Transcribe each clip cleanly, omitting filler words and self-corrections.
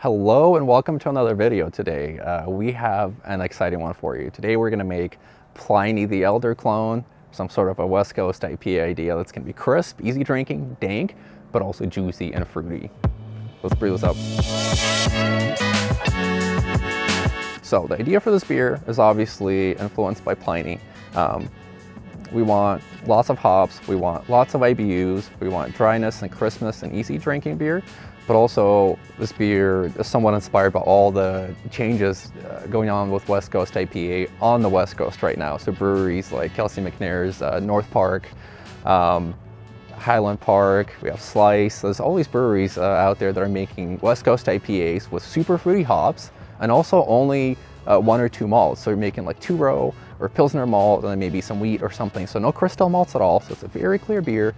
Hello and welcome to another video today. We have an exciting one for you. Today we're going to make Pliny the Elder clone, some sort of a West Coast IPA idea that's going to be crisp, easy drinking, dank, but also juicy and fruity. Let's brew this up. So the idea for this beer is obviously influenced by Pliny. We want lots of hops, we want lots of IBUs, we want dryness and crispness and easy drinking beer. But also, this beer is somewhat inspired by all the changes going on with West Coast IPA on the West Coast right now. So breweries like Kelsey McNair's, North Park, Highland Park, we have Slice. There's all these breweries out there that are making West Coast IPAs with super fruity hops and also only 1 or 2 malts. So you're making like 2-row or Pilsner malt and then maybe some wheat or something. So no crystal malts at all. So it's a very clear beer,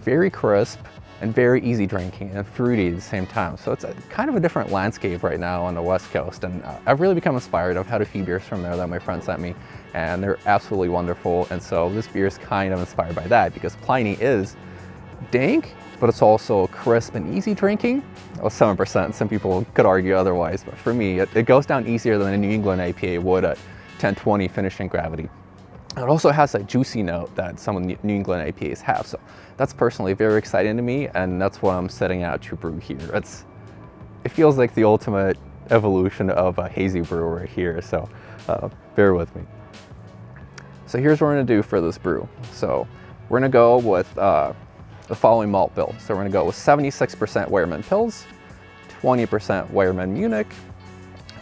very crisp, and very easy drinking and fruity at the same time. So it's kind of a different landscape right now on the West Coast, and I've really become inspired. I've had a few beers from there that my friend sent me, and they're absolutely wonderful. And so this beer is kind of inspired by that because Pliny is dank, but it's also crisp and easy drinking. Well, 7%, some people could argue otherwise, but for me, it goes down easier than a New England IPA would at 10-20 finishing gravity. It also has that juicy note that some of the New England IPAs have. So that's personally very exciting to me, and that's what I'm setting out to brew here. It feels like the ultimate evolution of a hazy brew right here, so bear with me. So here's what we're gonna do for this brew. So we're gonna go with the following malt bill. So we're gonna go with 76% Weyermann Pils, 20% Weyermann Munich,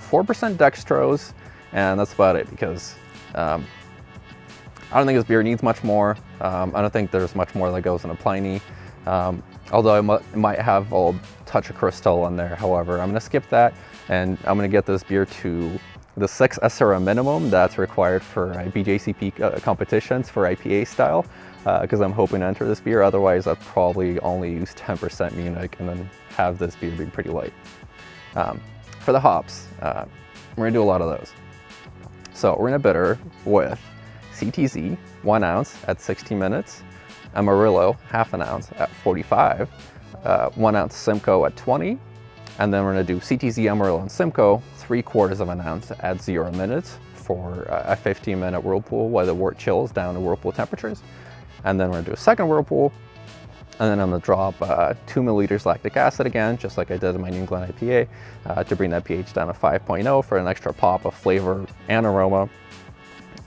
4% Dextrose, and that's about it because I don't think this beer needs much more. I don't think there's much more that goes into Pliny. Although it might have a touch of crystal in there. However, I'm gonna skip that and I'm gonna get this beer to the 6 SRM minimum that's required for BJCP competitions for IPA style, because I'm hoping to enter this beer. Otherwise, I'd probably only use 10% Munich and then have this beer be pretty light. For the hops, we're gonna do a lot of those. So we're gonna bitter with CTZ, 1 ounce at 60 minutes, Amarillo, half an ounce at 45, 1 ounce Simcoe at 20, and then we're gonna do CTZ, Amarillo, and Simcoe, 3/4 of an ounce at 0 minutes for a 15-minute Whirlpool while the wort chills down to Whirlpool temperatures. And then we're gonna do a second Whirlpool, and then I'm gonna drop 2 milliliters lactic acid again, just like I did in my New England IPA, to bring that pH down to 5.0 for an extra pop of flavor and aroma.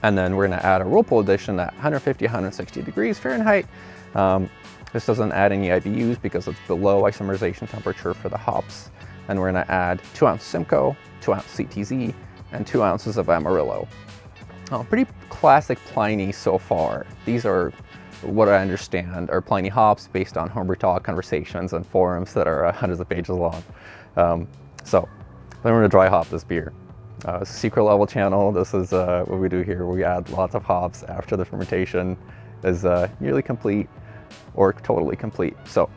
And then we're gonna add a Whirlpool addition at 150, 160 degrees Fahrenheit. This doesn't add any IBUs because it's below isomerization temperature for the hops. And we're gonna add 2 ounce Simcoe, 2 ounce CTZ, and 2 ounces of Amarillo. Pretty classic Pliny so far. These are, what I understand, are Pliny hops based on homebrew talk conversations and forums that are hundreds of pages long. So then we're gonna dry hop this beer. Secret level channel, this is what we do here. We add lots of hops after the fermentation is nearly complete or totally complete. So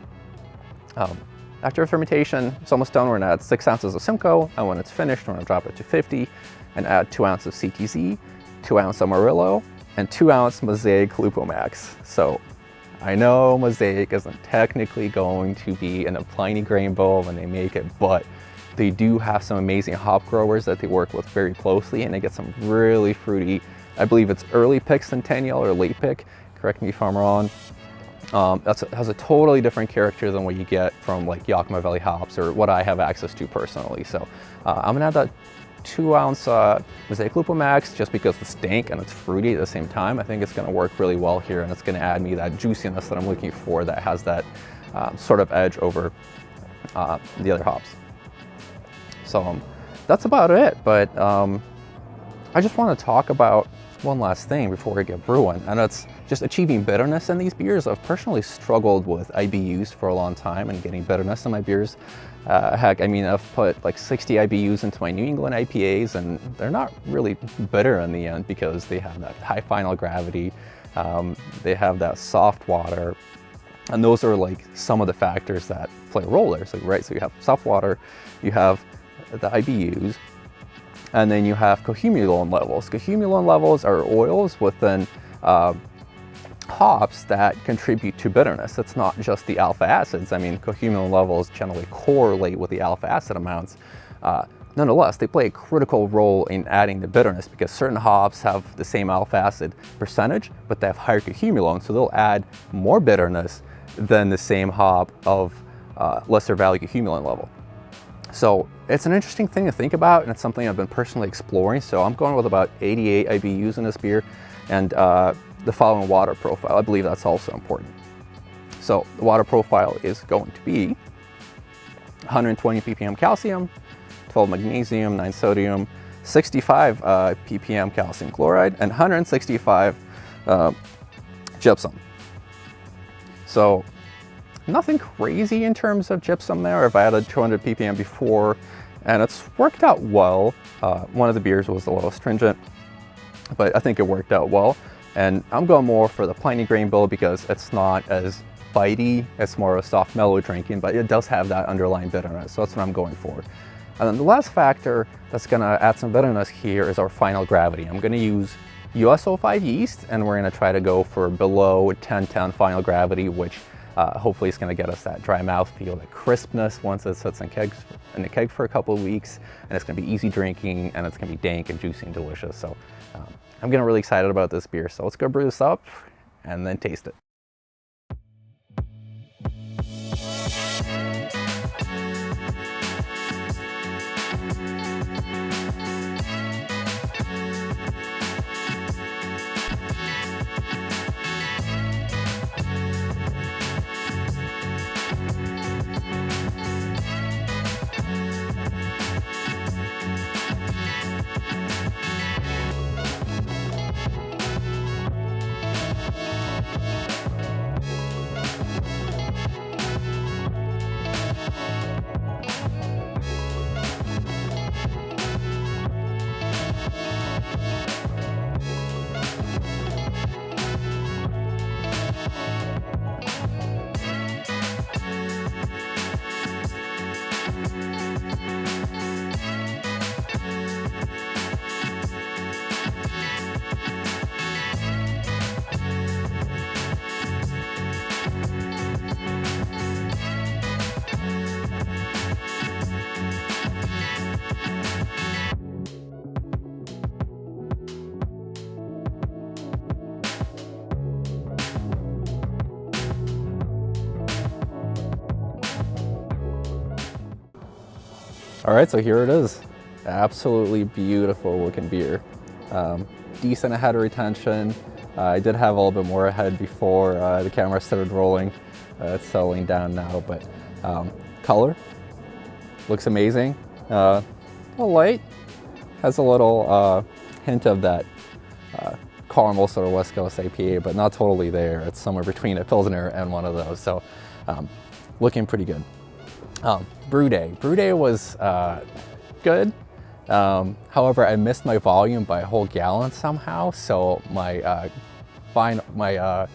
after fermentation, it's almost done. We're gonna add 6 ounces of Simcoe, and when it's finished, we're gonna drop it to 50 and add 2 ounces of CTZ, 2 ounce Amarillo, and 2 ounce Mosaic Lupomax. So I know Mosaic isn't technically going to be in a Pliny grain bowl when they make it, but they do have some amazing hop growers that they work with very closely, and they get some really fruity, I believe it's early pick Centennial or late pick, correct me if I'm wrong. Has a totally different character than what you get from like Yakima Valley hops or what I have access to personally. So I'm gonna add that 2 ounce Mosaic Lupomax just because it's dank and it's fruity at the same time. I think it's gonna work really well here, and it's gonna add me that juiciness that I'm looking for that has that sort of edge over the other hops. So that's about it, but I just want to talk about one last thing before we get brewing, and it's just achieving bitterness in these beers. I've personally struggled with IBUs for a long time and getting bitterness in my beers. Heck, I mean, I've put like 60 IBUs into my New England IPAs, and they're not really bitter in the end because they have that high final gravity, they have that soft water, and those are like some of the factors that play a role there. So, right, so you have soft water, you have the IBUs, and then you have cohumulone levels. Cohumulone levels are oils within hops that contribute to bitterness. It's not just the alpha acids. I mean, cohumulin levels generally correlate with the alpha acid amounts. Nonetheless, they play a critical role in adding the bitterness because certain hops have the same alpha acid percentage, but they have higher cohumulin, so they'll add more bitterness than the same hop of lesser value cohumulin level. So it's an interesting thing to think about, and it's something I've been personally exploring. So I'm going with about 88 IBUs in this beer, and the following water profile. I believe that's also important. So the water profile is going to be 120 ppm calcium, 12 magnesium, 9 sodium, 65 ppm calcium chloride, and 165 gypsum. So nothing crazy in terms of gypsum there. I've added 200 ppm before, and it's worked out well. One of the beers was a little stringent, but I think it worked out well. And I'm going more for the Pliny grain bill because it's not as bitey. It's more of a soft, mellow drinking, but it does have that underlying bitterness. So that's what I'm going for. And then the last factor that's going to add some bitterness here is our final gravity. I'm going to use US-05 yeast, and we're going to try to go for below 1010 final gravity, which hopefully is going to get us that dry mouthfeel, that crispness once it sits in the keg for a couple of weeks, and it's going to be easy drinking, and it's going to be dank and juicy and delicious. So I'm getting really excited about this beer. So let's go brew this up and then taste it. All right, so here it is. Absolutely beautiful looking beer. Decent head retention. I did have a little bit more ahead before the camera started rolling. It's settling down now, but color looks amazing. A little light, has a little hint of that caramel sort of West Coast IPA, but not totally there. It's somewhere between a Pilsner and one of those, so looking pretty good. Brewday. Brewday was good. However, I missed my volume by a whole gallon somehow, so my final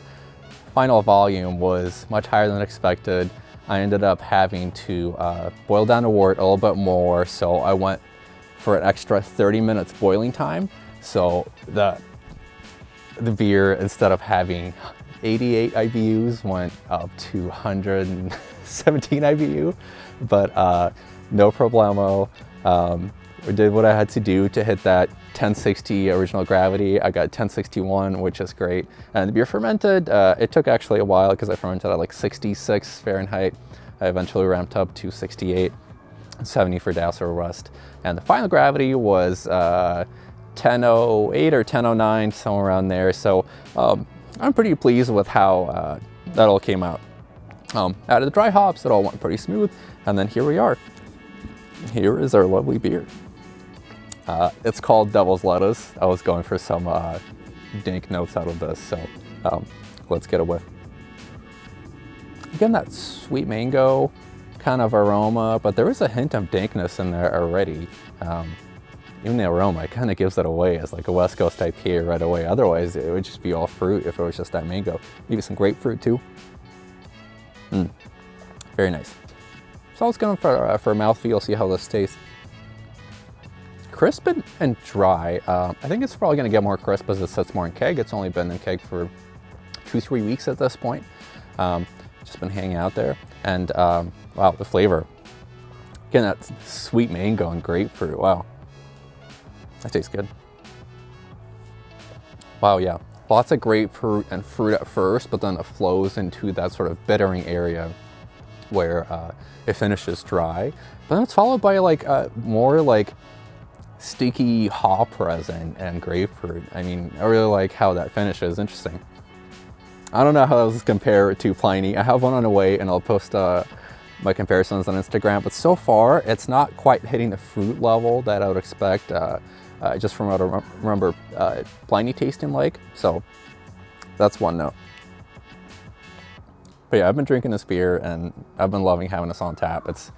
volume was much higher than expected. I ended up having to boil down the wort a little bit more, so I went for an extra 30 minutes boiling time. So the beer, instead of having 88 IBUs, went up to 117 IBU, but no problemo. I did what I had to do to hit that 1060 original gravity. I got 1061, which is great. And the beer fermented. It took actually a while because I fermented at like 66 Fahrenheit. I eventually ramped up to 68, 70 for Dowser Rust. And the final gravity was 1008 or 1009, somewhere around there. So I'm pretty pleased with how that all came out. Out of the dry hops, it all went pretty smooth. And then here we are. Here is our lovely beer. It's called Devil's Lettuce. I was going for some dank notes out of this, so let's get a whiff. Again, that sweet mango kind of aroma, but there is a hint of dankness in there already. Even the aroma, it kind of gives it away as like a West Coast IPA right away. Otherwise, it would just be all fruit if it was just that mango. Maybe some grapefruit too. Very nice. So let's go for mouthfeel, see how this tastes. Crisp and dry. I think it's probably going to get more crisp as it sits more in keg. It's only been in keg for 2-3 weeks at this point. Just been hanging out there, and wow, the flavor. Getting that sweet mango and grapefruit. Wow, that tastes good. Wow, yeah, lots of grapefruit and fruit at first, but then it flows into that sort of bittering area where it finishes dry. But then it's followed by like more like sticky hop resin and grapefruit. I mean, I really like how that finishes. Interesting. I don't know how those compare to Pliny. I have one on the way, and I'll post my comparisons on Instagram, but so far it's not quite hitting the fruit level that I would expect just from what I remember Pliny tasting like. So that's one note. But yeah, I've been drinking this beer and I've been loving having this on tap. It's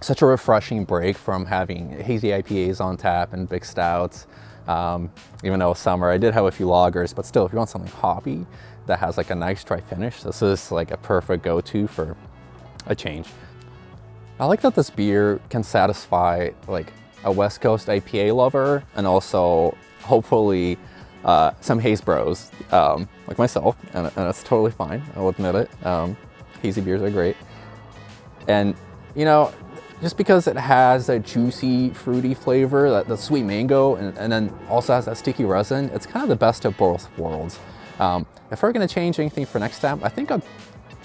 such a refreshing break from having hazy IPAs on tap and big stouts. Even though it's summer, I did have a few lagers, but still, if you want something hoppy that has like a nice dry finish, this is like a perfect go-to for a change. I like that this beer can satisfy like a West Coast IPA lover, and also hopefully some haze bros like myself, and that's totally fine, I'll admit it. Hazy beers are great, and you know, just because it has a juicy, fruity flavor, that sweet mango, and then also has that sticky resin, it's kind of the best of both worlds. If we're gonna change anything for next time, I think I'll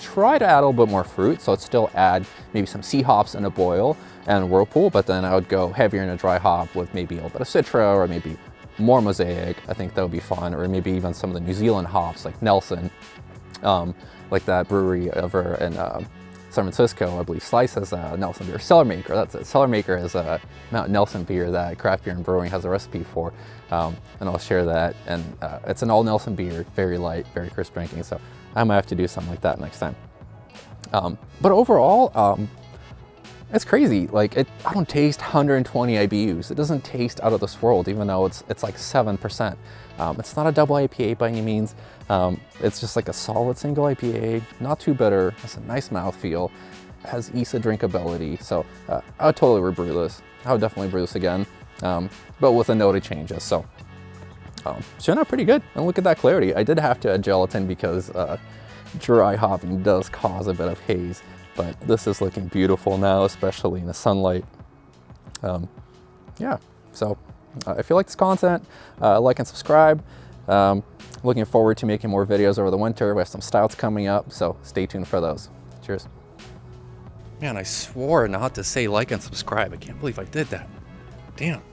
try to add a little bit more fruit, so I'd still add maybe some sea hops in a boil and Whirlpool, but then I would go heavier in a dry hop with maybe a little bit of Citra, or maybe more Mosaic. I think that would be fun, or maybe even some of the New Zealand hops like Nelson, like that brewery over in San Francisco, I believe Slice has a Nelson beer. Cellar Maker, that's it. Cellar Maker is a Mount Nelson beer that Craft Beer and Brewing has a recipe for, and I'll share that. And it's an all Nelson beer, very light, very crisp drinking, so I might have to do something like that next time. But overall, it's crazy. Like, I don't taste 120 IBUs. It doesn't taste out of this world, even though it's like 7%. It's not a double IPA by any means. It's just like a solid single IPA, not too bitter, has a nice mouthfeel, has easy drinkability. So I would totally rebrew this. I would definitely brew this again, but with a note of changes. So turned out pretty good. And look at that clarity. I did have to add gelatin because dry hopping does cause a bit of haze, but this is looking beautiful now, especially in the sunlight. Yeah, so if you like this content, like and subscribe. Looking forward to making more videos over the winter. We have some stouts coming up, so stay tuned for those. Cheers. Man, I swore not to say like and subscribe. I can't believe I did that. Damn.